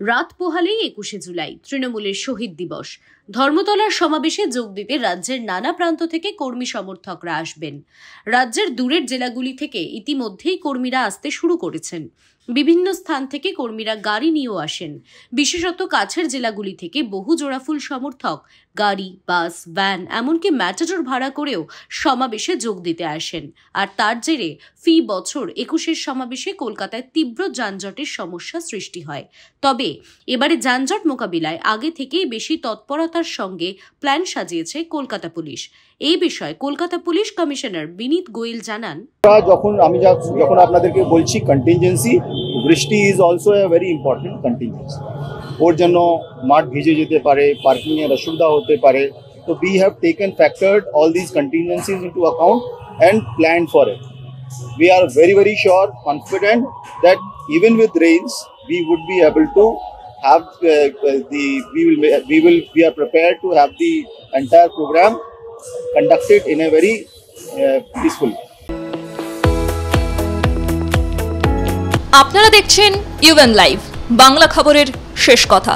রাত পোহালেই ২১শে জুলাই তৃণমূলের শহীদ দিবস। ধর্মতলার সমাবেশে যোগ দিতে রাজ্যের নানা প্রান্ত থেকে কর্মী সমর্থকরা আসবেন। রাজ্যের দূরের জেলাগুলি থেকে ইতিমধ্যেই কর্মীরা আসতে শুরু করেছেন। বিভিন্ন স্থান থেকে কর্মীরা গাড়ি নিয়েও আসেন। বিশেষত কাছের জেলাগুলি থেকে বহু জোড়াফুল সমর্থক গাড়ি, বাস, ভ্যান এমনকি ম্যাটাডোর ভাড়া করেও সমাবেশে যোগ দিতে আসেন। আর তার জেরে ফি বছর ২১শে সমাবেশে কলকাতায় তীব্র যানজটের সমস্যা সৃষ্টি হয়। তবে এবারে যানজট মোকাবিলায় আগে থেকেই বেশি তৎপরতার সঙ্গে প্ল্যান সাজিয়েছে কলকাতা পুলিশ। এই বিষয়ে কলকাতা পুলিশ কমিশনার বিনীত গোয়েল জানান, যখন আপনাদেরকে বলছি contingency, brishti is also a very important contingency. ওর জন্য মাঠ ভিজে যেতে পারে, পার্কিং এর অসুবিধা হতে পারে। তো we have taken factored all these contingencies into account and planned for it. We are very sure, confident that even with rains we would be able to have we are prepared to have the entire program conducted in a very peaceful way. আপনারা দেখছেন UN live, Bangla খবরের শেষ কথা।